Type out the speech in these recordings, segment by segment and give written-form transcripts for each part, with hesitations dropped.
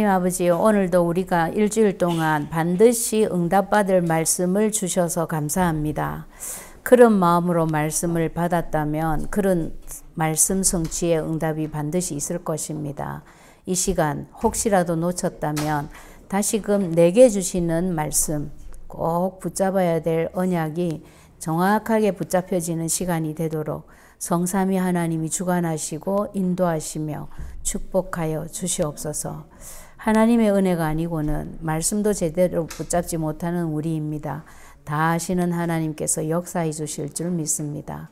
하나님 아버지, 오늘도 우리가 일주일 동안 반드시 응답받을 말씀을 주셔서 감사합니다. 그런 마음으로 말씀을 받았다면 그런 말씀 성취의 응답이 반드시 있을 것입니다. 이 시간 혹시라도 놓쳤다면 다시금 내게 주시는 말씀 꼭 붙잡아야 될 언약이 정확하게 붙잡혀지는 시간이 되도록 성삼위 하나님이 주관하시고 인도하시며 축복하여 주시옵소서. 하나님의 은혜가 아니고는 말씀도 제대로 붙잡지 못하는 우리입니다. 다 아시는 하나님께서 역사해 주실 줄 믿습니다.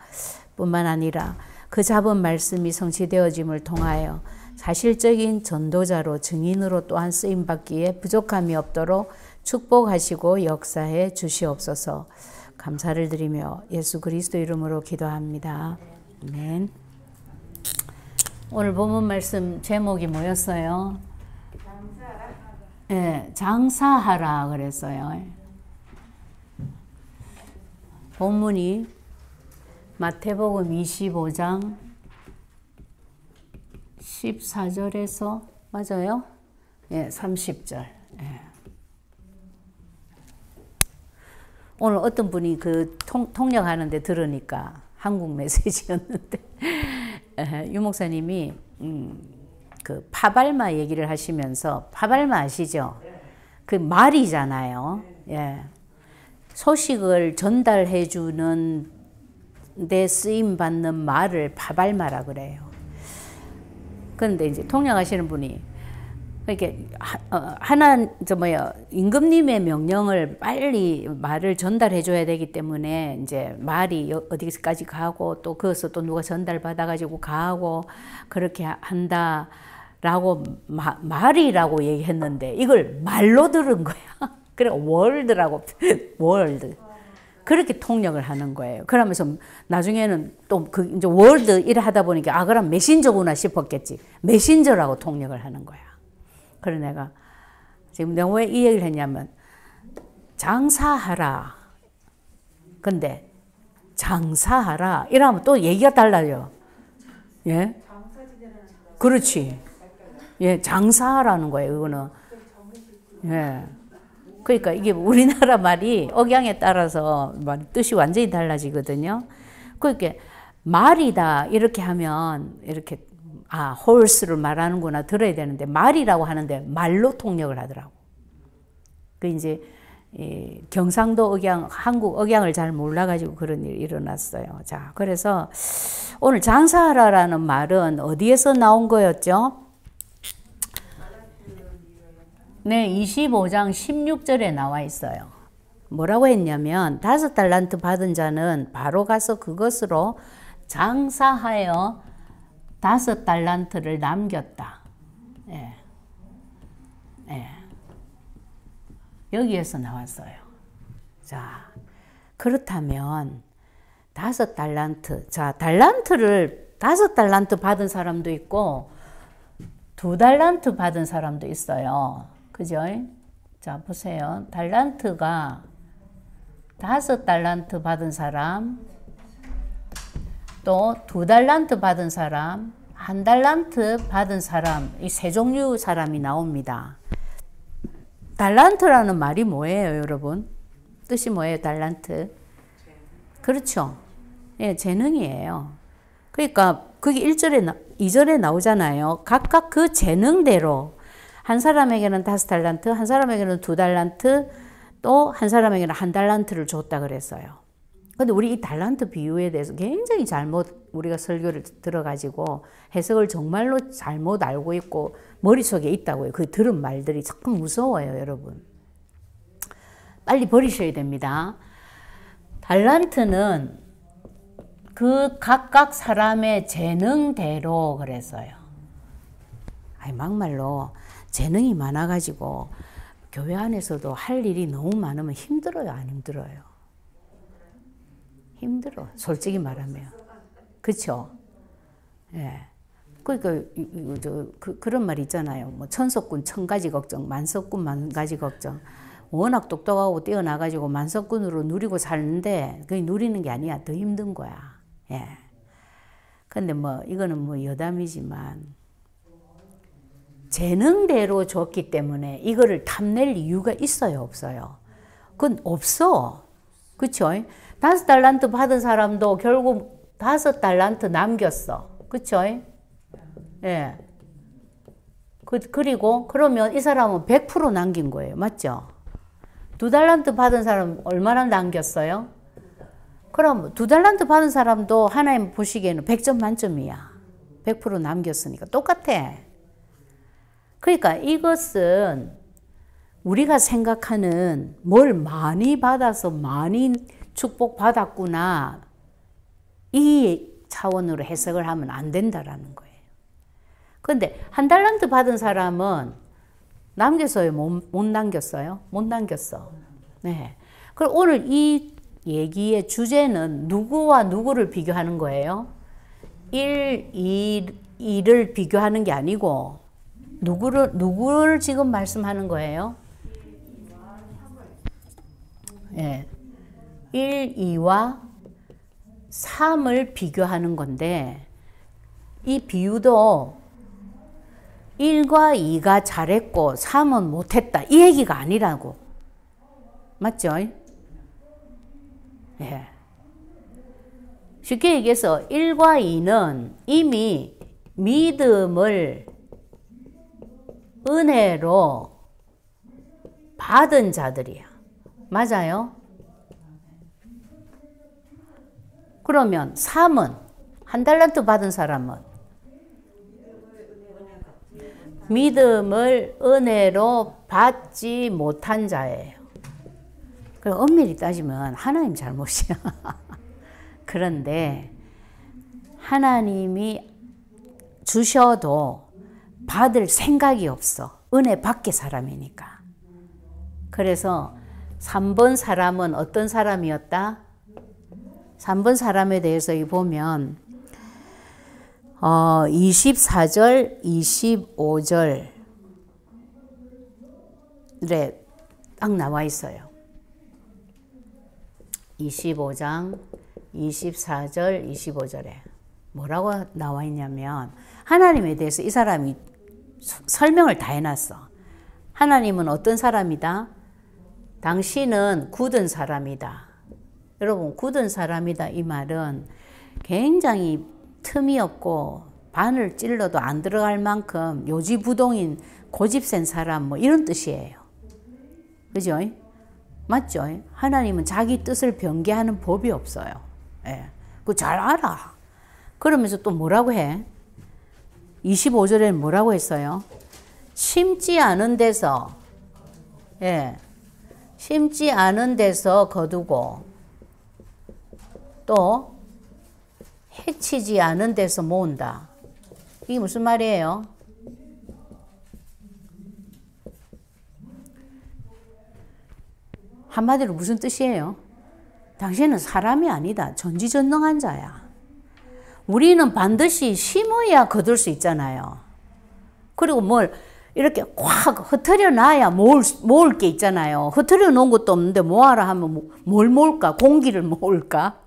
뿐만 아니라 그 잡은 말씀이 성취되어짐을 통하여 사실적인 전도자로 증인으로 또한 쓰임받기에 부족함이 없도록 축복하시고 역사해 주시옵소서. 감사를 드리며 예수 그리스도 이름으로 기도합니다. 아멘. 오늘 본문 말씀 제목이 뭐였어요? 네, 장사하라 그랬어요. 본문이 마태복음 25장 14절에서 맞아요? 예, 30절. 예. 오늘 어떤 분이 그 통역하는데 들으니까 한국 메시지였는데 유 목사님이 그 파발마 얘기를 하시면서 파발마 아시죠? 그 말이잖아요. 예. 소식을 전달해 주는 데 쓰임 받는 말을 파발마라 그래요. 그런데 이제 통역하시는 분이 이렇게 임금님의 명령을 빨리 말을 전달해 줘야 되기 때문에 이제 말이 어디까지 가고 또 거기서 또 누가 전달 받아 가지고 가고 그렇게 한다라고 말이라고 얘기했는데 이걸 말로 들은 거야. 그래 월드라고 월드 그렇게 통역을 하는 거예요. 그러면서 나중에는 또 그 이제 월드 일 하다 보니까 그럼 메신저구나 싶었겠지. 메신저라고 통역을 하는 거야. 그래 내가 지금 내가 왜 이 얘기를 했냐면 장사하라. 근데 장사하라 이러면 또 얘기가 달라요. 예? 그렇지. 예, 장사하라는 거예요. 이거는. 예. 그러니까 이게 우리나라 말이 억양에 따라서 뜻이 완전히 달라지거든요. 그러니까 말이다 이렇게 하면 이렇게 홀스를 말하는구나 들어야 되는데 말이라고 하는데 말로 통역을 하더라고. 그 이제 경상도 억양, 한국 억양을 잘 몰라가지고 그런 일이 일어났어요. 자, 그래서 오늘 장사하라라는 말은 어디에서 나온 거였죠? 네, 25장 16절에 나와 있어요. 뭐라고 했냐면 5달란트 받은 자는 바로 가서 그것으로 장사하여 5달란트를 남겼다. 예. 예. 여기에서 나왔어요. 자, 그렇다면 5달란트. 자, 달란트를 5달란트 받은 사람도 있고 2달란트 받은 사람도 있어요. 그죠? 자, 보세요. 달란트가 5달란트 받은 사람, 또 2달란트 받은 사람, 1달란트 받은 사람, 이 세 종류 사람이 나옵니다. 달란트라는 말이 뭐예요, 여러분? 뜻이 뭐예요, 달란트? 그렇죠. 예, 재능이에요. 그러니까 그게 2절에 나오잖아요. 각각 그 재능대로 한 사람에게는 5달란트, 한 사람에게는 2달란트, 또 한 사람에게는 1달란트를 줬다 그랬어요. 근데 우리 이 달란트 비유에 대해서 굉장히 잘못 우리가 설교를 들어가지고 해석을 정말로 잘못 알고 있고 머릿속에 있다고요. 그 들은 말들이 참 무서워요, 여러분. 빨리 버리셔야 됩니다. 달란트는 그 각각 사람의 재능대로 그랬어요. 막말로 재능이 많아가지고 교회 안에서도 할 일이 너무 많으면 힘들어요, 안 힘들어요? 힘들어, 솔직히 말하면. 그렇죠? 예. 그러니까 그런 말 있잖아요. 뭐 천석군 천가지 걱정, 만석군 만가지 걱정. 워낙 똑똑하고 뛰어나가지고 만석군으로 누리고 사는데 그게 누리는 게 아니야. 더 힘든 거야. 예. 근데 뭐 이거는 뭐 여담이지만 재능대로 줬기 때문에 이거를 탐낼 이유가 있어요, 없어요? 그건 없어. 그쵸? 5달란트 받은 사람도 결국 5달란트 남겼어. 그쵸? 예. 그리고 그러면 이 사람은 100% 남긴 거예요. 맞죠? 2달란트 받은 사람 얼마나 남겼어요? 그럼 2달란트 받은 사람도 하나님 보시기에는 100점 만점이야. 100% 남겼으니까 똑같아. 그러니까 이것은 우리가 생각하는 뭘 많이 받아서 많이 축복받았구나 이 차원으로 해석을 하면 안 된다라는 거예요. 그런데 1달란트 받은 사람은 남겼어요? 못 남겼어요? 못 남겼어. 네. 그럼 오늘 이 얘기의 주제는 누구와 누구를 비교하는 거예요? 1, 2를 비교하는 게 아니고 누구를 지금 말씀하는 거예요? 예. 1, 2와 3을 비교하는 건데 이 비유도 1과 2가 잘했고 3은 못했다 이 얘기가 아니라고. 맞죠? 예. 쉽게 얘기해서 1과 2는 이미 믿음을 은혜로 받은 자들이야. 맞아요? 그러면 3은 1달란트 받은 사람은 믿음을 은혜로 받지 못한 자예요. 그럼 엄밀히 따지면 하나님 잘못이야. 그런데 하나님이 주셔도 받을 생각이 없어. 은혜 밖의 사람이니까. 그래서 3번 사람은 어떤 사람이었다? 3번 사람에 대해서 보면 24절, 25절에 딱 나와 있어요. 25장 24절, 25절에 뭐라고 나와 있냐면 하나님에 대해서 이 사람이 설명을 다 해놨어. 하나님은 어떤 사람이다? 당신은 굳은 사람이다. 여러분, 굳은 사람이다 이 말은 굉장히 틈이 없고 바늘 찔러도 안 들어갈 만큼 요지부동인 고집센 사람 뭐 이런 뜻이에요. 그죠? 맞죠? 하나님은 자기 뜻을 변개하는 법이 없어요. 예. 그거 잘 알아. 그러면서 또 뭐라고 해? 25절에는 뭐라고 했어요? 심지 않은 데서, 예. 심지 않은 데서 거두고 또 해치지 않은 데서 모은다. 이게 무슨 말이에요? 한마디로 무슨 뜻이에요? 당신은 사람이 아니다. 전지전능한 자야. 우리는 반드시 심어야 거둘 수 있잖아요. 그리고 뭘 이렇게 확 흩어려 놔야 모을 게 있잖아요. 흩어려 놓은 것도 없는데 뭐하라 하면 뭘 모을까? 공기를 모을까?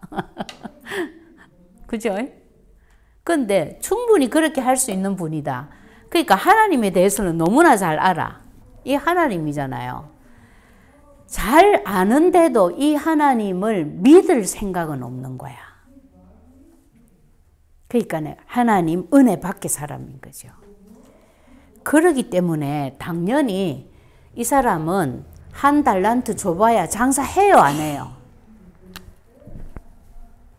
그죠? 근데 충분히 그렇게 할 수 있는 분이다. 그러니까 하나님에 대해서는 너무나 잘 알아. 이 하나님이잖아요. 잘 아는데도 이 하나님을 믿을 생각은 없는 거야. 그러니까 하나님 은혜 밖의 사람인 거죠. 그러기 때문에 당연히 이 사람은 1달란트 줘봐야 장사해요, 안 해요?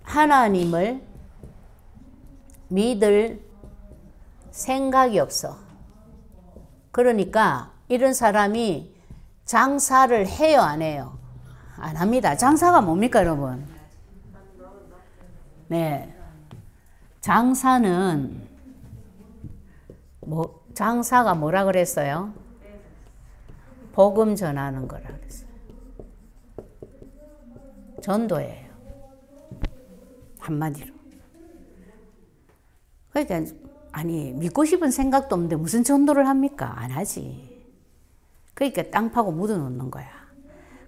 하나님을 믿을 생각이 없어. 그러니까 이런 사람이 장사를 해요, 안 해요? 안 합니다. 장사가 뭡니까, 여러분? 네. 장사는 장사가 뭐라 그랬어요? 복음 전하는 거라 그랬어요. 전도예요. 한마디로. 그러니까 아니 믿고 싶은 생각도 없는데 무슨 전도를 합니까? 안 하지. 그러니까 땅 파고 묻어놓는 거야.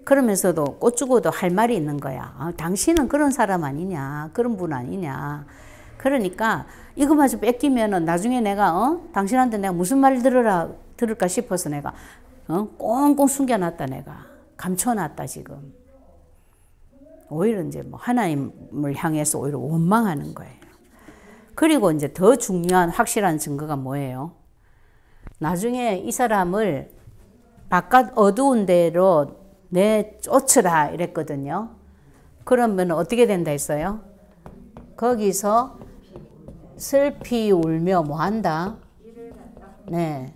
그러면서도 꽃 주고도 할 말이 있는 거야. 당신은 그런 사람 아니냐? 그런 분 아니냐? 그러니까 이거마저 뺏기면은 나중에 내가 당신한테 내가 무슨 말 들을까 싶어서 내가 꽁꽁 숨겨놨다 내가 감춰놨다 지금. 오히려 이제 뭐 하나님을 향해서 오히려 원망하는 거예요. 그리고 이제 더 중요한 확실한 증거가 뭐예요? 나중에 이 사람을 바깥 어두운 데로 내쫓으라 이랬거든요. 그러면 어떻게 된다 했어요? 거기서 슬피 울며 뭐 한다? 네.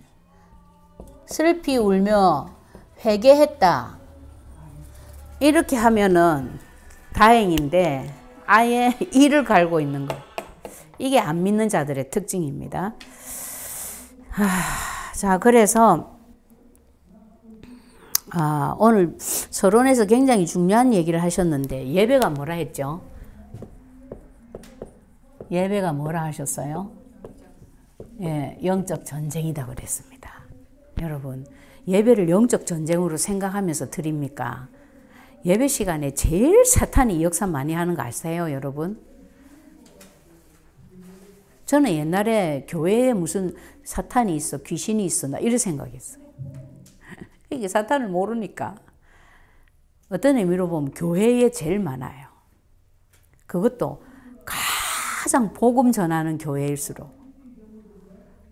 슬피 울며 회개했다. 이렇게 하면은 다행인데 아예 이를 갈고 있는 거. 이게 안 믿는 자들의 특징입니다. 자, 그래서 오늘 서론에서 굉장히 중요한 얘기를 하셨는데 예배가 뭐라 했죠? 예배가 뭐라 하셨어요? 예, 영적 전쟁이다 그랬습니다. 여러분, 예배를 영적 전쟁으로 생각하면서 드립니까? 예배 시간에 제일 사탄이 역사 많이 하는 거 아세요, 여러분? 저는 옛날에 교회에 무슨 사탄이 있어, 귀신이 있어, 나 이런 생각했어요. 이게 사탄을 모르니까. 어떤 의미로 보면 교회에 제일 많아요. 그것도 가장 복음 전하는 교회일수록.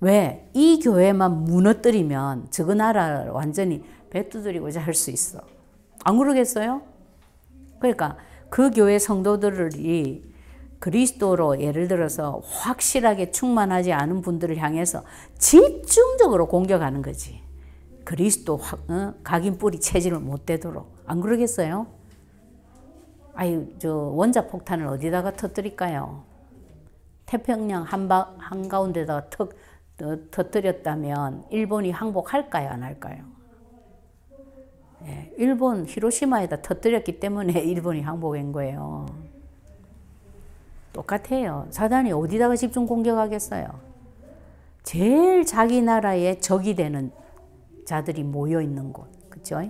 왜? 이 교회만 무너뜨리면 저거 나라를 완전히 배두드리고자 할 수 있어. 안 그러겠어요? 그러니까 그 교회 성도들이 그리스도로 예를 들어서 확실하게 충만하지 않은 분들을 향해서 집중적으로 공격하는 거지. 그리스도 각인 뿌리 체질을 못 되도록. 안 그러겠어요? 아유, 저 원자 폭탄을 어디다가 터뜨릴까요? 태평양 한가운데다가 터뜨렸다면 일본이 항복할까요? 안 할까요? 예, 일본 히로시마에다 터뜨렸기 때문에 일본이 항복한 거예요. 똑같아요. 사단이 어디다가 집중 공격하겠어요? 제일 자기 나라의 적이 되는 자들이 모여 있는 곳. 그렇죠?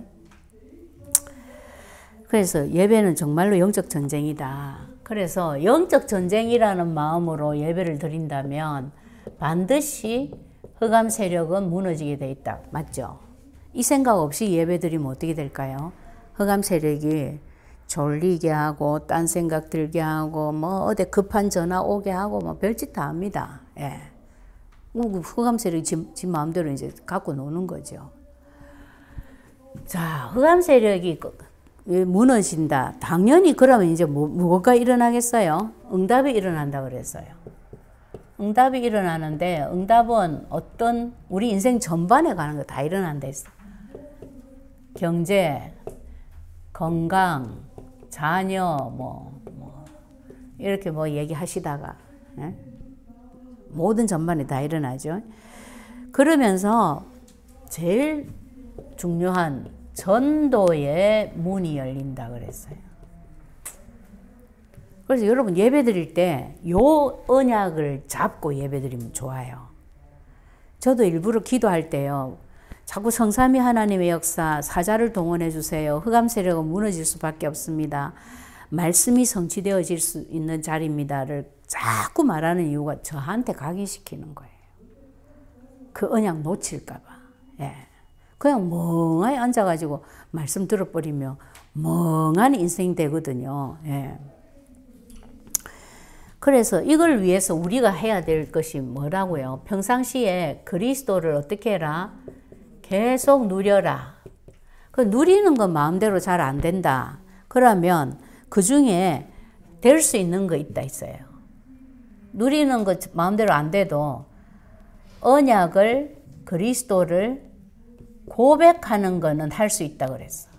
그래서 예배는 정말로 영적 전쟁이다. 그래서 영적 전쟁이라는 마음으로 예배를 드린다면 반드시 흑암 세력은 무너지게 돼 있다. 맞죠? 이 생각 없이 예배 드리면 어떻게 될까요? 흑암 세력이 졸리게 하고 딴 생각 들게 하고 뭐 어디 급한 전화 오게 하고 뭐 별짓 다 합니다. 예. 흑암 세력이 지 마음대로 이제 갖고 노는 거죠. 자, 흑암 세력이 무너진다. 당연히 그러면 이제 뭐가 일어나겠어요? 응답이 일어난다 그랬어요. 응답이 일어나는데 응답은 어떤 우리 인생 전반에 관한 거 다 일어난다 했어. 경제, 건강, 자녀, 이렇게 얘기하시다가, 예? 모든 전반에 다 일어나죠. 그러면서 제일 중요한 전도의 문이 열린다 그랬어요. 그래서 여러분 예배 드릴 때 요 언약을 잡고 예배 드리면 좋아요. 저도 일부러 기도할 때요. 자꾸 성삼위 하나님의 역사, 사자를 동원해 주세요. 흑암 세력은 무너질 수밖에 없습니다. 말씀이 성취되어질 수 있는 자리입니다를 자꾸 말하는 이유가 저한테 각인시키는 거예요. 그 언약 놓칠까 봐. 예. 그냥 멍하니 앉아가지고 말씀 들어버리면 멍하니 인생이 되거든요. 예. 그래서 이걸 위해서 우리가 해야 될 것이 뭐라고요? 평상시에 그리스도를 어떻게 해라? 계속 누려라. 그 누리는 건 마음대로 잘 안 된다. 그러면 그 중에 될 수 있는 거 있다 있어요. 누리는 거 마음대로 안 돼도 언약을, 그리스도를 고백하는 거는 할 수 있다 그랬어.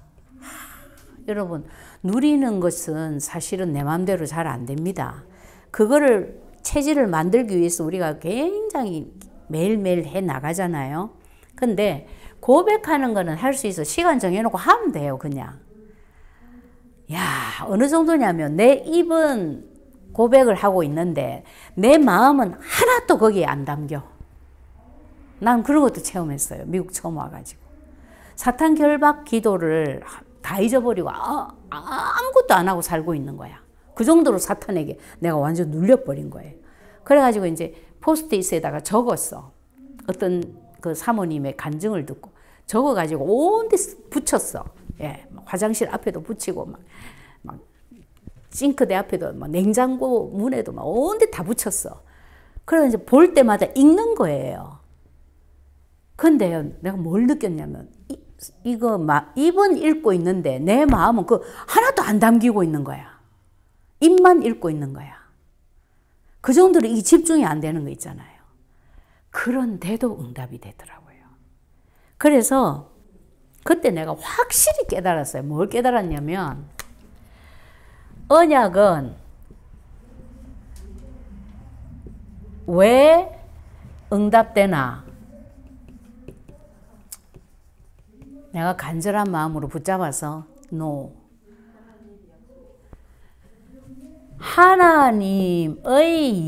여러분, 누리는 것은 사실은 내 마음대로 잘 안 됩니다. 그거를 체질을 만들기 위해서 우리가 굉장히 매일매일 해 나가잖아요. 근데 고백하는 거는 할 수 있어. 시간 정해놓고 하면 돼요, 그냥. 야, 어느 정도냐면 내 입은 고백을 하고 있는데 내 마음은 하나도 거기에 안 담겨. 난 그런 것도 체험했어요. 미국 처음 와가지고. 사탄 결박 기도를 다 잊어버리고 아무것도 안 하고 살고 있는 거야. 그 정도로 사탄에게 내가 완전 눌려버린 거예요. 그래가지고 이제 포스트잇에다가 적었어. 어떤 그 사모님의 간증을 듣고 적어가지고 온 데 붙였어. 예, 화장실 앞에도 붙이고 막 싱크대 앞에도 막 냉장고 문에도 막 온 데 다 붙였어. 그래서 이제 볼 때마다 읽는 거예요. 근데 내가 뭘 느꼈냐면 이거 막 입은 읽고 있는데 내 마음은 그 하나도 안 담기고 있는 거야. 입만 읽고 있는 거야. 그 정도로 이 집중이 안 되는 거 있잖아요. 그런데도 응답이 되더라고요. 그래서 그때 내가 확실히 깨달았어요. 뭘 깨달았냐면 언약은 왜 응답되나? 내가 간절한 마음으로 붙잡아서 No. 하나님의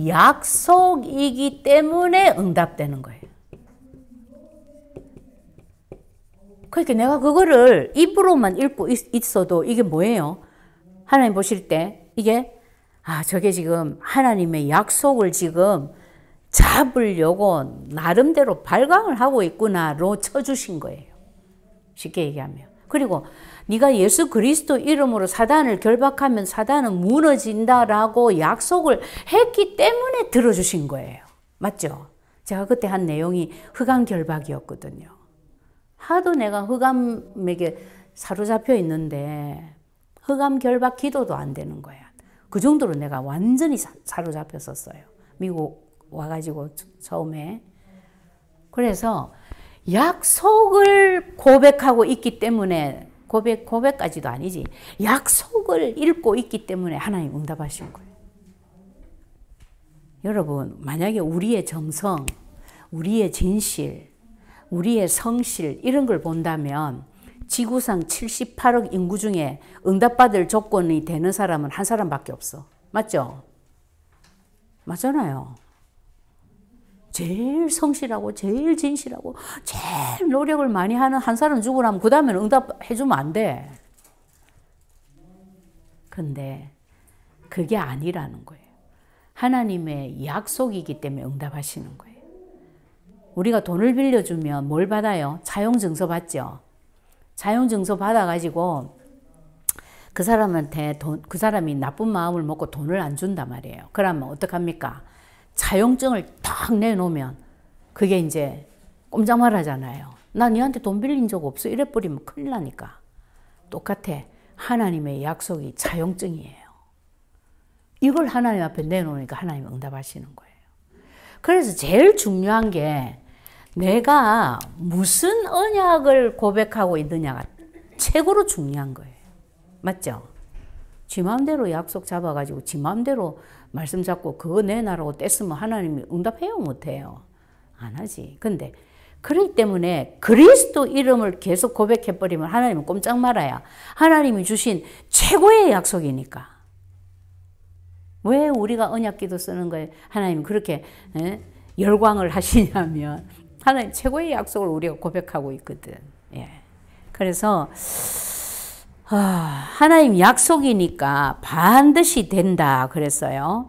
약속이기 때문에 응답되는 거예요. 그러니까 내가 그거를 입으로만 읽고 있어도 이게 뭐예요? 하나님 보실 때 이게 저게 지금 하나님의 약속을 지금 잡으려고 나름대로 발광을 하고 있구나로 쳐주신 거예요. 쉽게 얘기하면. 그리고 네가 예수 그리스도 이름으로 사단을 결박하면 사단은 무너진다라고 약속을 했기 때문에 들어주신 거예요. 맞죠? 제가 그때 한 내용이 흑암 결박이었거든요. 하도 내가 흑암에게 사로잡혀 있는데 흑암 결박 기도도 안 되는 거야. 그 정도로 내가 완전히 사로잡혔었어요. 미국 와가지고 처음에. 그래서 약속을 고백하고 있기 때문에 고백까지도 아니지. 약속을 읽고 있기 때문에 하나님 응답하신 거예요. 여러분, 만약에 우리의 정성, 우리의 진실, 우리의 성실 이런 걸 본다면 지구상 78억 인구 중에 응답받을 조건이 되는 사람은 한 사람밖에 없어. 맞죠? 맞잖아요. 제일 성실하고 제일 진실하고 제일 노력을 많이 하는 한 사람 죽으라면 그 다음에는 응답해주면 안 돼. 근데 그게 아니라는 거예요. 하나님의 약속이기 때문에 응답하시는 거예요. 우리가 돈을 빌려주면 뭘 받아요? 차용증서 받죠. 차용증서 받아가지고 그 사람한테 그 사람이 나쁜 마음을 먹고 돈을 안 준단 말이에요. 그러면 어떡합니까? 차용증을 딱 내놓으면 그게 이제 꼼짝 말하잖아요. 나 니한테 돈 빌린 적 없어. 이래 버리면 큰일 나니까. 똑같아. 하나님의 약속이 차용증이에요. 이걸 하나님 앞에 내놓으니까 하나님 응답하시는 거예요. 그래서 제일 중요한 게 내가 무슨 언약을 고백하고 있느냐가 최고로 중요한 거예요. 맞죠? 지 마음대로 약속 잡아가지고 지 마음대로 말씀 잡고 그거 내놔라고 뗐으면 하나님이 응답해요? 못해요? 안 하지. 근데 그렇기 때문에 그리스도 이름을 계속 고백해버리면 하나님은 꼼짝 말아야 하나님이 주신 최고의 약속이니까. 왜 우리가 언약기도 쓰는 거에 하나님 그렇게 열광을 하시냐면 하나님 최고의 약속을 우리가 고백하고 있거든. 예. 그래서 하나님 약속이니까 반드시 된다 그랬어요.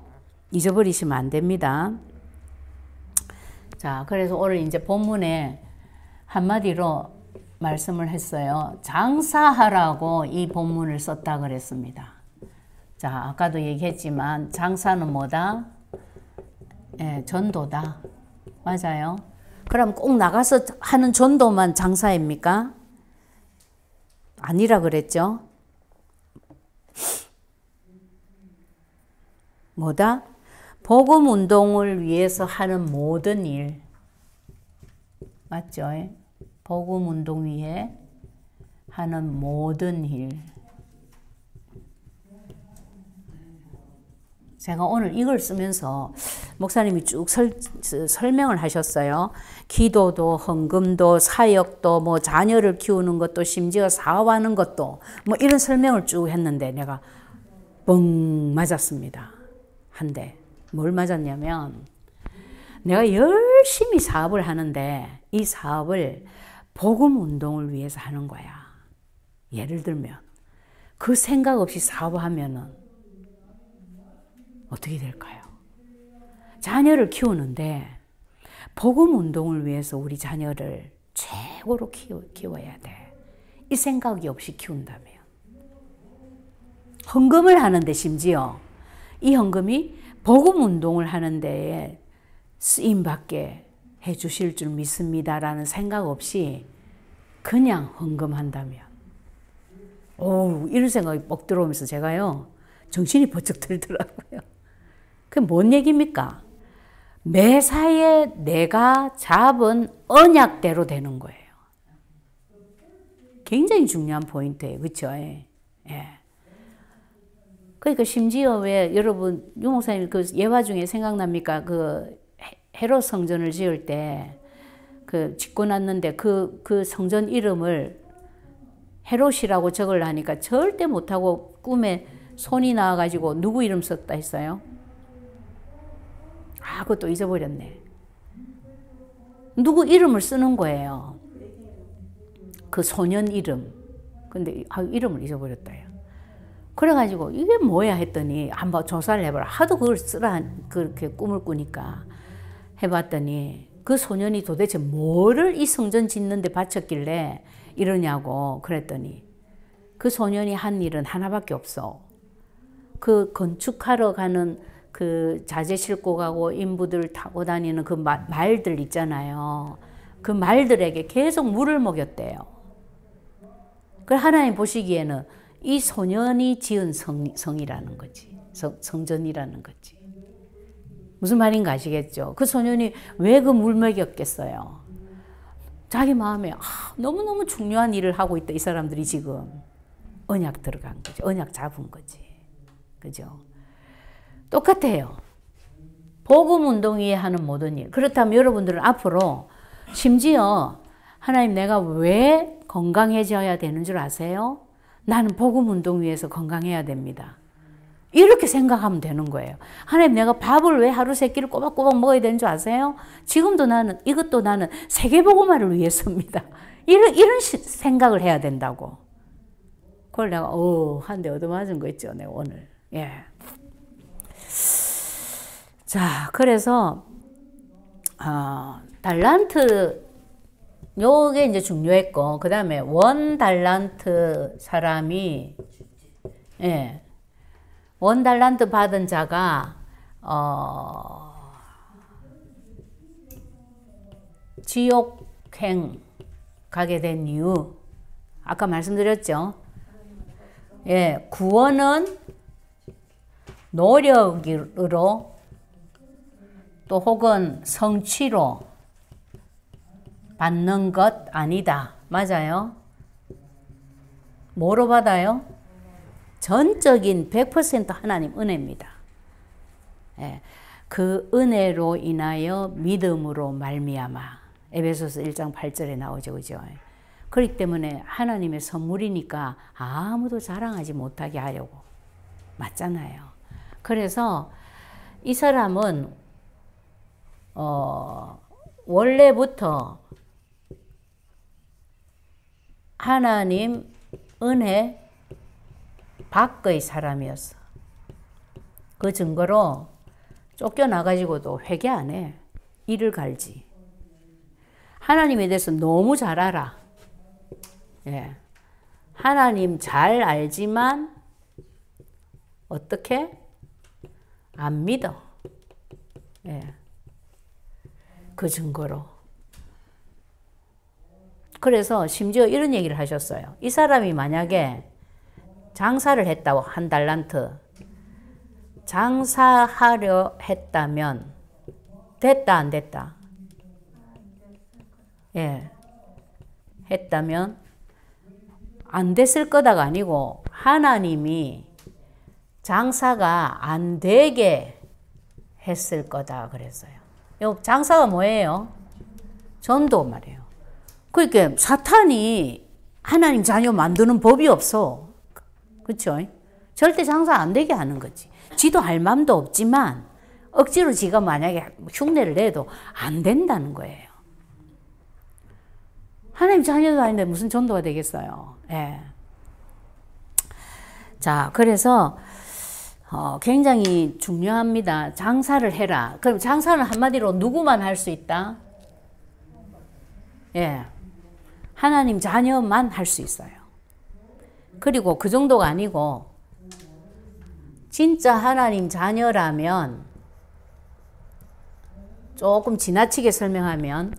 잊어버리시면 안 됩니다. 자, 그래서 오늘 이제 본문에 한마디로 말씀을 했어요. 장사하라고 이 본문을 썼다 그랬습니다. 자, 아까도 얘기했지만 장사는 뭐다? 예, 전도다. 맞아요. 그럼 꼭 나가서 하는 전도만 장사입니까? 아니라 그랬죠. 뭐다? 복음 운동을 위해서 하는 모든 일. 맞죠? 복음 운동 위해 하는 모든 일. 제가 오늘 이걸 쓰면서 목사님이 쭉 설명을 하셨어요. 기도도, 헌금도, 사역도, 뭐 자녀를 키우는 것도, 심지어 사업하는 것도, 뭐 이런 설명을 쭉 했는데 내가 뻥 맞았습니다. 한 대. 뭘 맞았냐면 내가 열심히 사업을 하는데 이 사업을 복음 운동을 위해서 하는 거야. 예를 들면 그 생각 없이 사업을 하면은 어떻게 될까요? 자녀를 키우는데 복음 운동을 위해서 우리 자녀를 최고로 키워야 돼. 이 생각이 없이 키운다면. 헌금을 하는데 심지어 이 헌금이 복음 운동을 하는 데에 쓰임받게 해주실 줄 믿습니다라는 생각 없이 그냥 헌금한다면. 오, 이런 생각이 뻑 들어오면서 제가요, 정신이 번쩍 들더라고요. 그게 뭔 얘기입니까? 매사에 내가 잡은 언약대로 되는 거예요. 굉장히 중요한 포인트예요. 그렇죠? 예. 그러니까 심지어 왜 여러분 유 목사님 그 예화 중에 생각납니까? 그 헤롯 성전을 지을 때 그 짓고 났는데 그 성전 이름을 헤롯이라고 적으려니까 절대 못하고 꿈에 손이 나와가지고 누구 이름 썼다 했어요? 아, 그것도 잊어버렸네. 누구 이름을 쓰는 거예요. 그 소년 이름. 근데 이름을 잊어버렸다요. 그래가지고 이게 뭐야 했더니 한번 조사를 해봐라. 하도 그걸 쓰라 그렇게 꿈을 꾸니까 해봤더니 그 소년이 도대체 뭐를 이 성전 짓는데 바쳤길래 이러냐고 그랬더니 그 소년이 한 일은 하나밖에 없어. 그 건축하러 가는 그 자재 싣고 가고 인부들 타고 다니는 그 말들 있잖아요. 그 말들에게 계속 물을 먹였대요. 그 하나님 보시기에는 이 소년이 지은 성이라는 거지. 성전이라는 거지. 무슨 말인가 아시겠죠? 그 소년이 왜 그 물 먹였겠어요? 자기 마음에 너무너무 중요한 일을 하고 있다. 이 사람들이 지금 언약 들어간 거지. 언약 잡은 거지. 그죠? 똑같아요. 복음 운동 위에 하는 모든 일. 그렇다면 여러분들은 앞으로 심지어 하나님 내가 왜 건강해져야 되는 줄 아세요? 나는 복음 운동 위해서 건강해야 됩니다. 이렇게 생각하면 되는 거예요. 하나님 내가 밥을 왜 하루 세 끼를 꼬박꼬박 먹어야 되는 줄 아세요? 지금도 이것도 나는 세계복음화를 위해서입니다. 이런 생각을 해야 된다고. 그걸 내가 한 대 얻어맞은 거 있죠. 내가 오늘. 예. 자, 그래서 달란트 요게 이제 중요했고, 그 다음에 원 달란트 사람이, 예, 원 달란트 받은 자가, 지옥행 가게 된 이유, 아까 말씀드렸죠? 예, 구원은 노력으로 또 혹은 성취로 받는 것 아니다. 맞아요? 뭐로 받아요? 전적인 100% 하나님 은혜입니다. 예, 그 은혜로 인하여 믿음으로 말미암아. 에베소서 1장 8절에 나오죠. 그죠? 그렇기 때문에 하나님의 선물이니까 아무도 자랑하지 못하게 하려고. 맞잖아요. 그래서 이 사람은 원래부터 하나님 은혜 밖의 사람이었어. 그 증거로 쫓겨나가지고도 회개 안 해. 이를 갈지. 하나님에 대해서 너무 잘 알아. 예. 하나님 잘 알지만 어떻게? 안 믿어. 예. 그 증거로. 그래서 심지어 이런 얘기를 하셨어요. 이 사람이 만약에 장사를 했다고 한 달란트 장사하려 했다면 됐다 안 됐다? 예, 했다면 안 됐을 거다가 아니고 하나님이 장사가 안 되게 했을 거다 그랬어요. 장사가 뭐예요? 전도 말이에요. 그러니까 사탄이 하나님 자녀 만드는 법이 없어. 그렇죠? 절대 장사 안 되게 하는 거지. 지도 할 마음도 없지만 억지로 지가 만약에 흉내를 내도 안 된다는 거예요. 하나님 자녀도 아닌데 무슨 전도가 되겠어요. 예. 자, 그래서 굉장히 중요합니다. 장사를 해라. 그럼 장사는 한마디로 누구만 할 수 있다? 예. 하나님 자녀만 할 수 있어요. 그리고 그 정도가 아니고 진짜 하나님 자녀라면 조금 지나치게 설명하면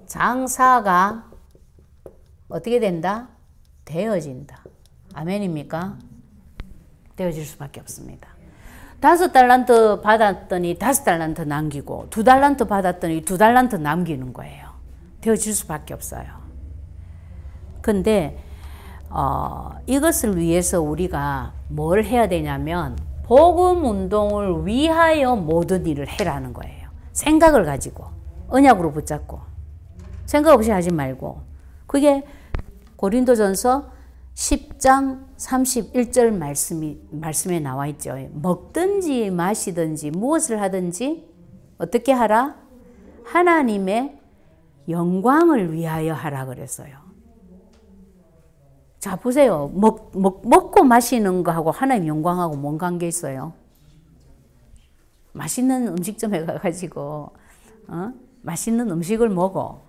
장사가 어떻게 된다? 되어진다. 아멘입니까? 되어질 수밖에 없습니다. 5달란트 받았더니 5달란트 남기고 2달란트 받았더니 2달란트 남기는 거예요. 되어질 수밖에 없어요. 근데 이것을 위해서 우리가 뭘 해야 되냐면 복음 운동을 위하여 모든 일을 해라는 거예요. 생각을 가지고 언약으로 붙잡고 생각 없이 하지 말고 그게 고린도전서 10장 31절 말씀에 나와 있죠. 먹든지 마시든지 무엇을 하든지 어떻게 하라? 하나님의 영광을 위하여 하라 그랬어요. 자 보세요. 먹고 마시는 거하고 하나님 영광하고 뭔 관계 있어요? 맛있는 음식점에 가가지고 맛있는 음식을 먹어.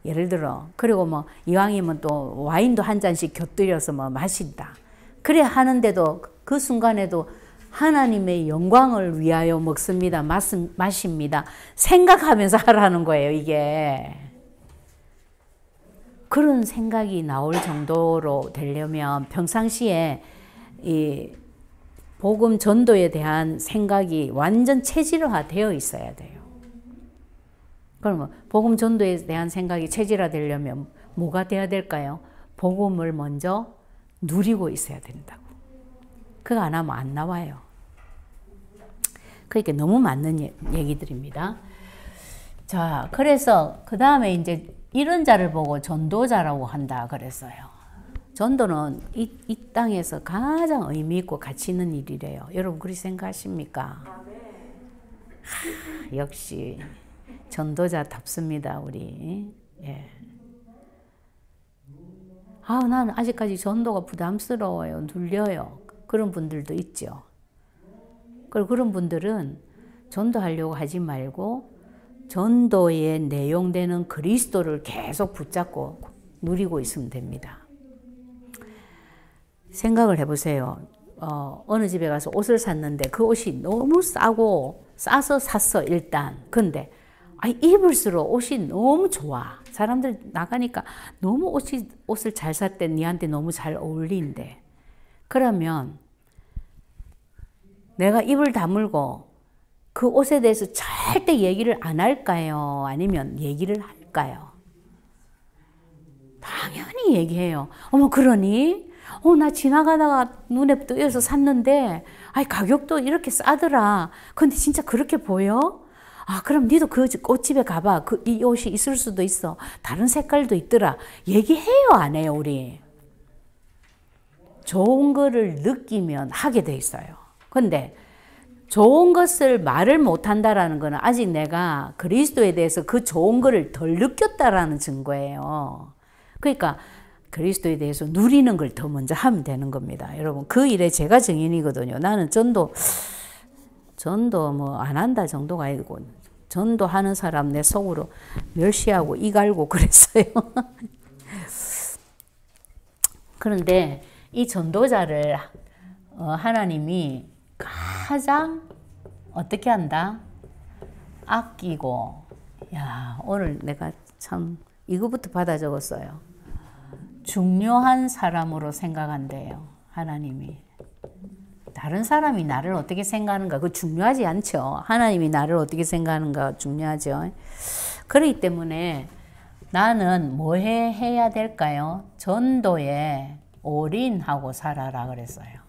예를 들어 그리고 뭐 이왕이면 또 와인도 한 잔씩 곁들여서 뭐 마신다. 그래 하는데도 그 순간에도 하나님의 영광을 위하여 먹습니다. 마십니다. 생각하면서 하라는 거예요. 이게. 그런 생각이 나올 정도로 되려면 평상시에 이 복음 전도에 대한 생각이 완전 체질화 되어 있어야 돼요. 그러면 복음 전도에 대한 생각이 체질화되려면 뭐가 돼야 될까요? 복음을 먼저 누리고 있어야 된다고. 그거 안 하면 안 나와요. 그러니까 너무 맞는 얘기들입니다. 자, 그래서 그 다음에 이제 이런 자를 보고 전도자라고 한다 그랬어요. 전도는 이 땅에서 가장 의미 있고 가치 있는 일이래요. 여러분 그렇게 생각하십니까? 역시 전도자답습니다, 우리. 예. 나는 아직까지 전도가 부담스러워요, 눌려요. 그런 분들도 있죠. 그리고 그런 분들은 전도하려고 하지 말고 전도에 내용되는 그리스도를 계속 붙잡고 누리고 있으면 됩니다. 생각을 해보세요. 어느 집에 가서 옷을 샀는데 그 옷이 너무 싸고 싸서 샀어 일단. 근데 입을수록 옷이 너무 좋아. 사람들 나가니까 너무 옷을 잘 샀대. 니한테 너무 잘 어울린대. 그러면 내가 입을 다물고 그 옷에 대해서 절대 얘기를 안 할까요? 아니면 얘기를 할까요? 당연히 얘기해요. 어머 그러니? 나 지나가다가 눈에 띄어서 샀는데 가격도 이렇게 싸더라. 근데 진짜 그렇게 보여? 그럼 니도 그 옷집에 가봐. 이 옷이 있을 수도 있어. 다른 색깔도 있더라. 얘기해요, 안 해요, 우리? 좋은 거를 느끼면 하게 돼 있어요. 근데 좋은 것을 말을 못한다라는 거는 아직 내가 그리스도에 대해서 그 좋은 거를 덜 느꼈다라는 증거예요. 그러니까 그리스도에 대해서 누리는 걸 더 먼저 하면 되는 겁니다. 여러분 그 일에 제가 증인이거든요. 나는 전도 뭐 안 한다 정도가 아니고 전도하는 사람 내 속으로 멸시하고 이갈고 그랬어요. 그런데 이 전도자를 하나님이 가장 어떻게 한다? 아끼고. 야, 오늘 내가 참 이거부터 받아 적었어요. 중요한 사람으로 생각한대요. 하나님이. 다른 사람이 나를 어떻게 생각하는가 그거 중요하지 않죠. 하나님이 나를 어떻게 생각하는가 중요하죠. 그렇기 때문에 나는 뭐 해야 될까요? 전도에 올인하고 살아라 그랬어요.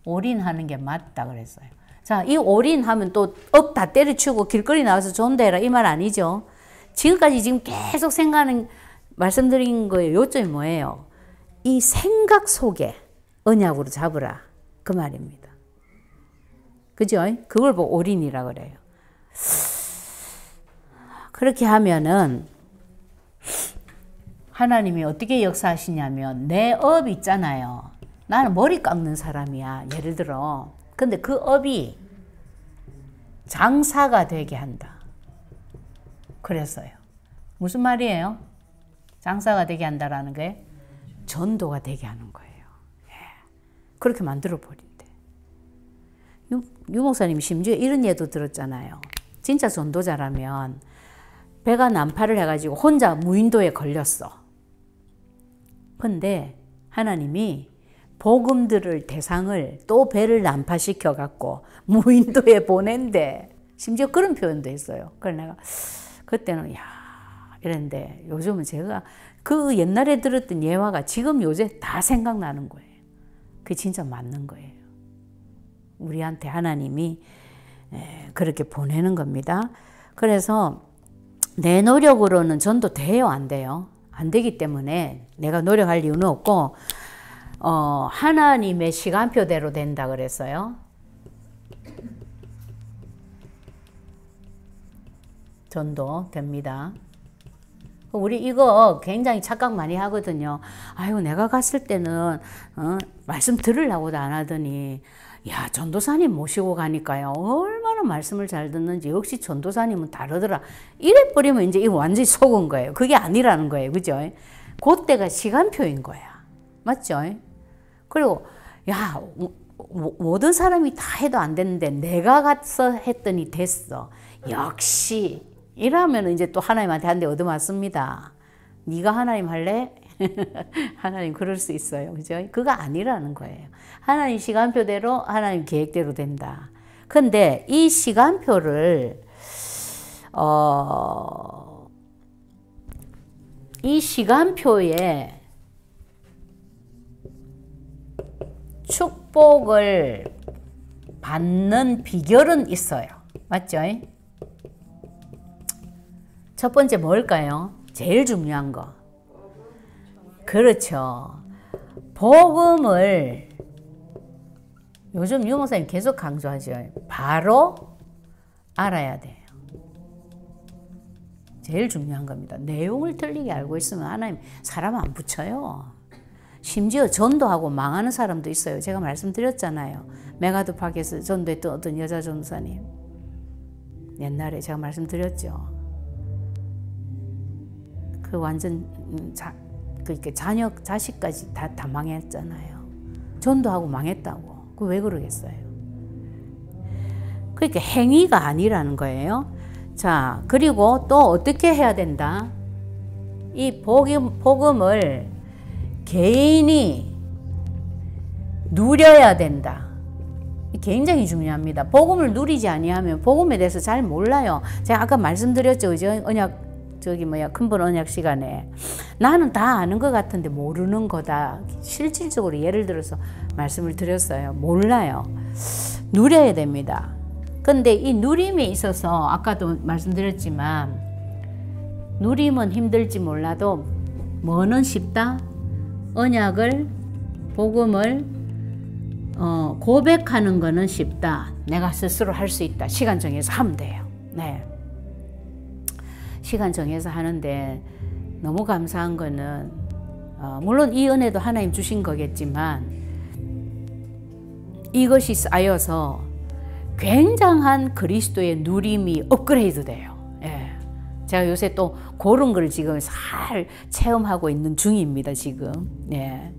올인하는 게 맞다 그랬어요. 자, 이 올인하면 또 업 다 때려치우고 길거리 나와서 전도해라 이 말 아니죠. 지금까지 지금 계속 생각하는 말씀드린 거예요. 요점이 뭐예요? 이 생각 속에 언약으로 잡으라 그 말입니다. 그죠? 그걸 보고 올인이라 그래요. 그렇게 하면은 하나님이 어떻게 역사하시냐면 내 업 있잖아요. 나는 머리 깎는 사람이야. 예를 들어. 근데 그 업이 장사가 되게 한다. 그랬어요. 무슨 말이에요? 장사가 되게 한다라는 게 전도가 되게 하는 거예요. 예. 그렇게 만들어 버린대. 유 목사님이 심지어 이런 예도 들었잖아요. 진짜 전도자라면 배가 난파를 해가지고 혼자 무인도에 걸렸어. 근데 하나님이 복음 들을 대상을 또 배를 난파시켜 갖고 무인도에 보낸대. 심지어 그런 표현도 있어요. 그래서 내가 그때는 야 이랬는데 요즘은 제가 그 옛날에 들었던 예화가 지금 요새 다 생각나는 거예요. 그게 진짜 맞는 거예요. 우리한테 하나님이 그렇게 보내는 겁니다. 그래서 내 노력으로는 전도 돼요? 안 돼요? 안 되기 때문에 내가 노력할 이유는 없고 하나님의 시간표대로 된다 그랬어요. 전도 됩니다. 우리 이거 굉장히 착각 많이 하거든요. 아유 내가 갔을 때는 말씀 들으려고도 안 하더니 야 전도사님 모시고 가니까요 얼마나 말씀을 잘 듣는지 역시 전도사님은 다르더라. 이래 버리면 이제 이거 완전히 속은 거예요. 그게 아니라는 거예요. 그죠? 그때가 시간표인 거야. 맞죠? 그리고 야 모든 사람이 다 해도 안 되는데 내가 가서 했더니 됐어. 역시 이러면 이제 또 하나님한테 한 대 얻어맞습니다. 네가 하나님 할래? 하나님 그럴 수 있어요. 그죠? 그거 아니라는 거예요. 하나님 시간표대로 하나님 계획대로 된다. 근데 이 시간표를 이 시간표에 축복을 받는 비결은 있어요. 맞죠? 첫 번째 뭘까요? 제일 중요한 거. 그렇죠. 복음을 요즘 유 목사님 계속 강조하죠. 바로 알아야 돼요. 제일 중요한 겁니다. 내용을 틀리게 알고 있으면 하나님 사람 안 붙여요. 심지어 전도하고 망하는 사람도 있어요. 제가 말씀드렸잖아요. 메가드 팍에서 전도했던 어떤 여자 전도사님. 옛날에 제가 말씀드렸죠. 그 완전 그러니까 자녀, 자식까지 다 망했잖아요. 전도하고 망했다고. 그 왜 그러겠어요? 그러니까 행위가 아니라는 거예요. 자, 그리고 또 어떻게 해야 된다? 이 복음을 개인이 누려야 된다. 굉장히 중요합니다. 복음을 누리지 아니하면 복음에 대해서 잘 몰라요. 제가 아까 말씀드렸죠. 언약 큰본 언약 시간에 나는 다 아는 것 같은데 모르는 거다. 실질적으로 예를 들어서 말씀을 드렸어요. 몰라요. 누려야 됩니다. 근데 이 누림에 있어서 아까도 말씀드렸지만 누림은 힘들지 몰라도 뭐는 쉽다? 언약을 복음을 고백하는 거는 쉽다. 내가 스스로 할 수 있다. 시간 정해서 하면 돼요. 네. 시간 정해서 하는데 너무 감사한 거는 물론 이 은혜도 하나님 주신 거겠지만 이것이 쌓여서 굉장한 그리스도의 누림이 업그레이드 돼요. 예. 제가 요새 또 그런 걸 지금 잘 체험하고 있는 중입니다. 지금. 예.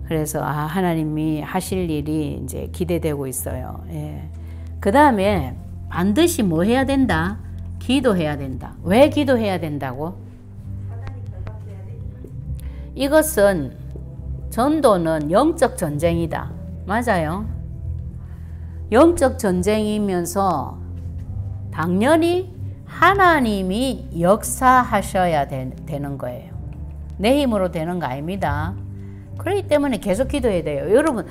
그래서 하나님이 하실 일이 이제 기대되고 있어요. 예. 그 다음에 반드시 뭐 해야 된다? 기도해야 된다. 왜 기도해야 된다고? 이것은 전도는 영적 전쟁이다. 맞아요. 영적 전쟁이면서 당연히 하나님이 역사하셔야 되는 거예요. 내 힘으로 되는 거 아닙니다. 그렇기 때문에 계속 기도해야 돼요. 여러분,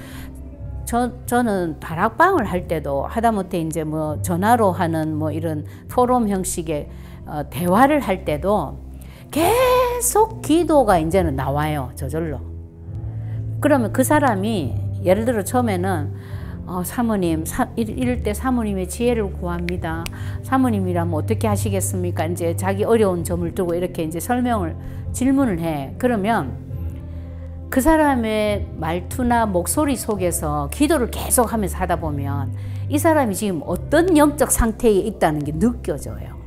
저는 다락방을 할 때도 하다못해 이제 뭐 전화로 하는 뭐 이런 포럼 형식의 대화를 할 때도 계속 기도가 이제는 나와요. 저절로. 그러면 그 사람이 예를 들어 처음에는 사모님, 이럴 때 사모님의 지혜를 구합니다. 사모님이라면 어떻게 하시겠습니까? 이제 자기 어려운 점을 두고 이렇게 이제 질문을 해. 그러면 그 사람의 말투나 목소리 속에서 기도를 계속 하면서 하다 보면 이 사람이 지금 어떤 영적 상태에 있다는 게 느껴져요.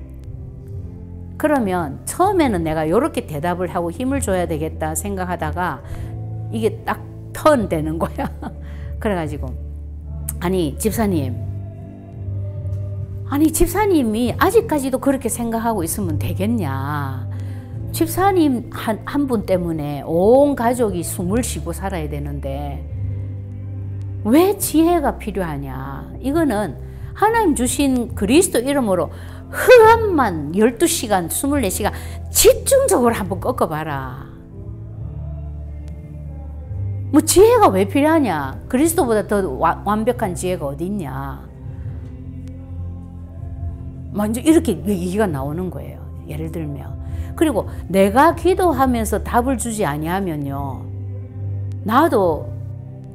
그러면 처음에는 내가 이렇게 대답을 하고 힘을 줘야 되겠다 생각하다가 이게 딱 턴 되는 거야. 그래가지고 아니 집사님이 아직까지도 그렇게 생각하고 있으면 되겠냐. 집사님 한 분 때문에 온 가족이 숨을 쉬고 살아야 되는데 왜 지혜가 필요하냐. 이거는 하나님 주신 그리스도 이름으로 흑암만 12시간 24시간 집중적으로 한번 꺾어봐라. 뭐 지혜가 왜 필요하냐. 그리스도보다 더 완벽한 지혜가 어디 있냐. 먼저 이렇게 얘기가 나오는 거예요. 예를 들면. 그리고 내가 기도하면서 답을 주지 아니하면요, 나도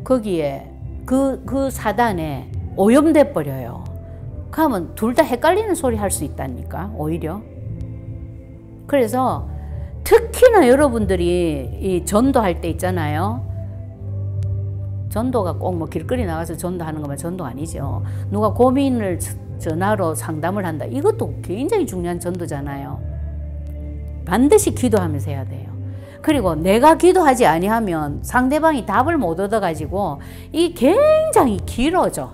거기에 그 사단에 오염돼 버려요. 그러면 둘 다 헷갈리는 소리 할 수 있다니까, 오히려. 그래서 특히나 여러분들이 이 전도할 때 있잖아요. 전도가 꼭 뭐 길거리 나가서 전도하는 것만 전도 아니죠. 누가 고민을 전화로 상담을 한다. 이것도 굉장히 중요한 전도잖아요. 반드시 기도하면서 해야 돼요. 그리고 내가 기도하지 아니하면 상대방이 답을 못 얻어가지고 이게 굉장히 길어져.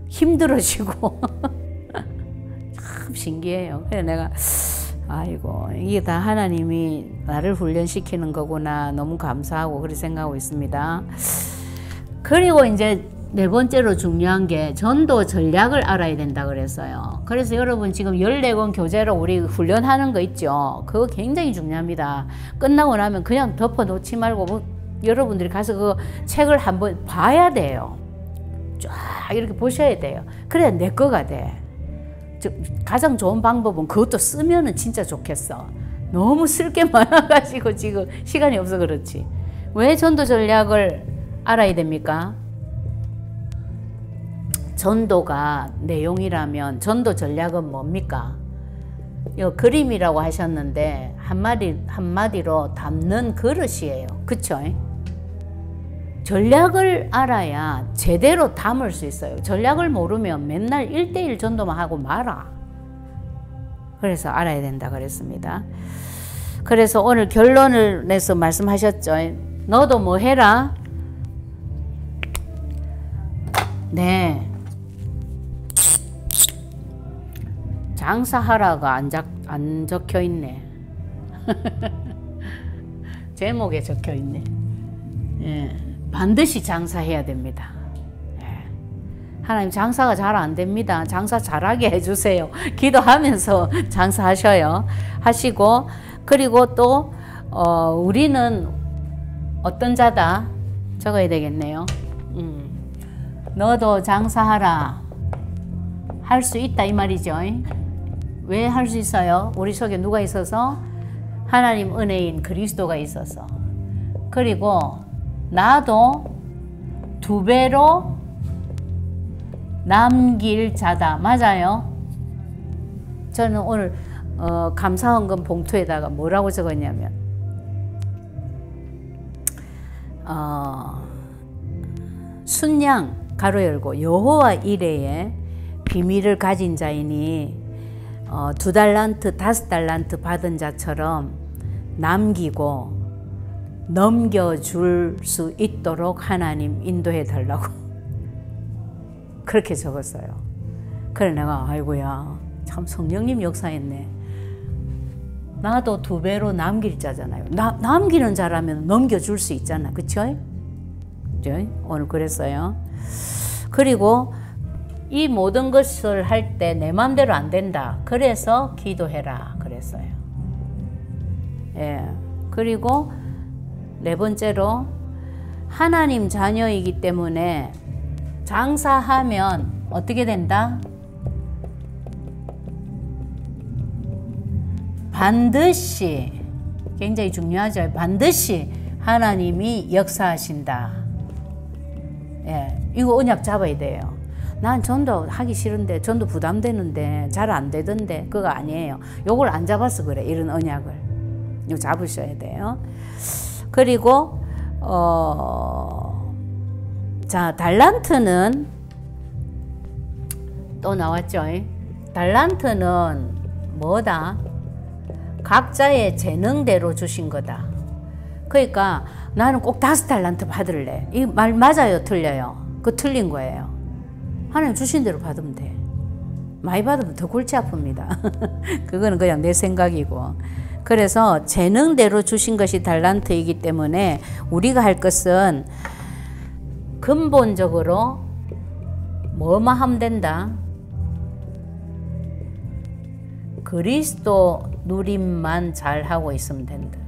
힘들어지고. 참 신기해요. 그래서 내가 아이고 이게 다 하나님이 나를 훈련시키는 거구나. 너무 감사하고 그렇게 생각하고 있습니다. 그리고 이제 네 번째로 중요한 게 전도 전략을 알아야 된다 그랬어요. 그래서 여러분 지금 14권 교재로 우리 훈련하는 거 있죠. 그거 굉장히 중요합니다. 끝나고 나면 그냥 덮어놓지 말고 뭐 여러분들이 가서 그 책을 한번 봐야 돼요. 쫙 이렇게 보셔야 돼요. 그래야 내 거가 돼. 가장 좋은 방법은 그것도 쓰면은 진짜 좋겠어. 너무 쓸 게 많아가지고 지금 시간이 없어 그렇지. 왜 전도 전략을 알아야 됩니까? 전도가 내용이라면 전도 전략은 뭡니까? 이 그림이라고 하셨는데 한마디로 담는 그릇이에요. 그쵸? 전략을 알아야 제대로 담을 수 있어요. 전략을 모르면 맨날 1대1 전도만 하고 말아. 그래서 알아야 된다 그랬습니다. 그래서 오늘 결론을 내서 말씀하셨죠. 너도 뭐 해라? 네. 장사하라가 안 적혀 있네. 제목에 적혀 있네. 예, 반드시 장사해야 됩니다. 예. 하나님 장사가 잘 안 됩니다. 장사 잘하게 해주세요. 기도하면서 장사하셔요. 하시고 그리고 또 우리는 어떤 자다? 적어야 되겠네요. 너도 장사하라. 할 수 있다 이 말이죠. 왜 할 수 있어요? 우리 속에 누가 있어서? 하나님 은혜인 그리스도가 있어서. 그리고 나도 2배로 남길 자다. 맞아요? 저는 오늘 감사헌금 봉투에다가 뭐라고 적었냐면 순양 가로 열고 여호와 이레에 비밀을 가진 자이니 2달란트 5달란트 받은 자처럼 남기고 넘겨줄 수 있도록 하나님 인도해 달라고 그렇게 적었어요. 그래 내가 아이고야 참 성령님 역사했네. 나도 2배로 남길 자잖아요. 남기는 자라면 넘겨줄 수 있잖아. 그쵸? 오늘 그랬어요. 그리고 이 모든 것을 할 때 내 마음대로 안 된다. 그래서 기도해라. 그랬어요. 예. 그리고 네 번째로 하나님 자녀이기 때문에 장사하면 어떻게 된다? 반드시, 굉장히 중요하죠. 반드시 하나님이 역사하신다. 예, 이거 언약 잡아야 돼요. 난 전도 하기 싫은데, 전도 부담되는데, 잘 안 되던데, 그거 아니에요. 요걸 안 잡아서 그래, 이런 언약을. 이거 잡으셔야 돼요. 그리고, 자, 달란트는 또 나왔죠. 달란트는 뭐다? 각자의 재능대로 주신 거다. 그러니까 나는 꼭 5달란트 받을래. 이 말 맞아요? 틀려요? 그거 틀린 거예요. 하나님 주신 대로 받으면 돼. 많이 받으면 더 골치 아픕니다. 그거는 그냥 내 생각이고. 그래서 재능대로 주신 것이 달란트이기 때문에 우리가 할 것은 근본적으로 뭐만 하면 된다? 그리스도 누림만 잘하고 있으면 된다.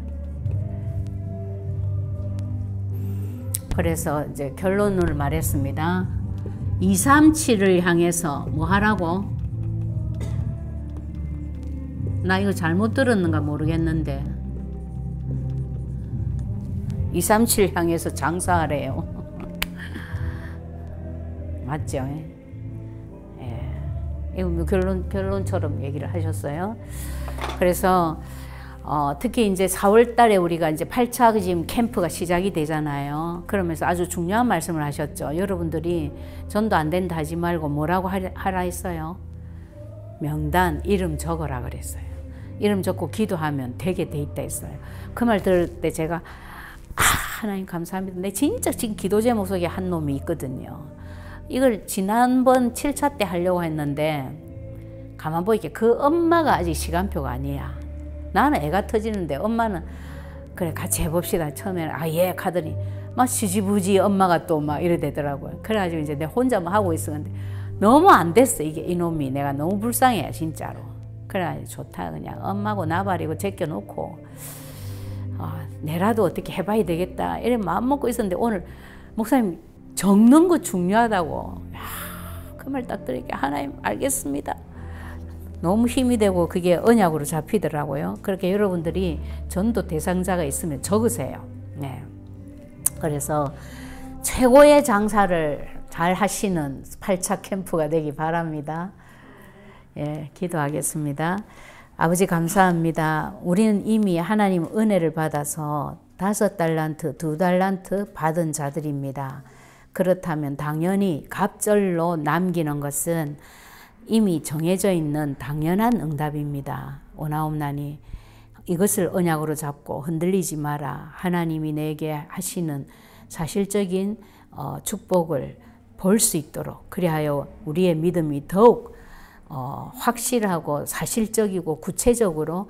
그래서 이제 결론을 말했습니다. 237을 향해서 뭐 하라고? 나 이거 잘못 들었는가 모르겠는데 237 향해서 장사하래요. 맞죠? 예. 이거 뭐 결론처럼 얘기를 하셨어요. 그래서 특히 이제 4월 달에 우리가 이제 8차 지금 캠프가 시작이 되잖아요. 그러면서 아주 중요한 말씀을 하셨죠. 여러분들이 전도 안 된다 하지 말고 뭐라고 하라 했어요? 명단, 이름 적어라 그랬어요. 이름 적고 기도하면 되게 돼 있다 했어요. 그 말 들을 때 제가 하나님 감사합니다. 근데 진짜 지금 기도 제목 속에 한 놈이 있거든요. 이걸 지난번 7차 때 하려고 했는데 가만 보니까 그 엄마가 아직 시간표가 아니야. 나는 애가 터지는데 엄마는 그래 같이 해봅시다. 처음에는 예 하더니 막 지지부지 엄마가 또 막 이래 되더라고요. 그래가지고 이제 내가 혼자만 하고 있었는데 너무 안 됐어. 이게 이놈이 내가 너무 불쌍해 진짜로. 그래 좋다 그냥 엄마고 나발이고 제껴놓고 내라도 어떻게 해봐야 되겠다 이래 마음 먹고 있었는데 오늘 목사님 적는 거 중요하다고 그 말 딱 들으니까 하나님 알겠습니다. 너무 힘이 되고 그게 언약으로 잡히더라고요. 그렇게 여러분들이 전도 대상자가 있으면 적으세요. 네. 그래서 최고의 장사를 잘 하시는 8차 캠프가 되기 바랍니다. 예, 기도하겠습니다. 아버지 감사합니다. 우리는 이미 하나님 은혜를 받아서 5달란트, 2달란트 받은 자들입니다. 그렇다면 당연히 갑절로 남기는 것은 이미 정해져 있는 당연한 응답입니다. 오나옵나니 이것을 언약으로 잡고 흔들리지 마라. 하나님이 내게 하시는 사실적인 축복을 볼 수 있도록 그리하여 우리의 믿음이 더욱 확실하고 사실적이고 구체적으로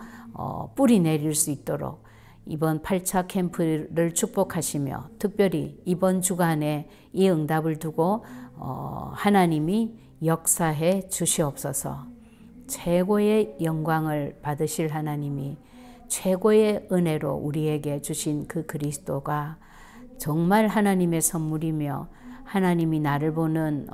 뿌리 내릴 수 있도록 이번 8차 캠프를 축복하시며 특별히 이번 주간에 이 응답을 두고 하나님이 역사해 주시옵소서. 최고의 영광을 받으실 하나님이 최고의 은혜로 우리에게 주신 그 그리스도가 정말 하나님의 선물이며 하나님이 나를 보는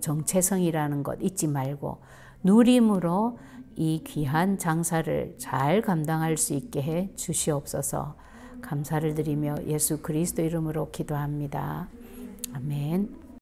정체성이라는 것 잊지 말고 누림으로 이 귀한 장사를 잘 감당할 수 있게 해 주시옵소서. 감사를 드리며 예수 그리스도 이름으로 기도합니다. 아멘.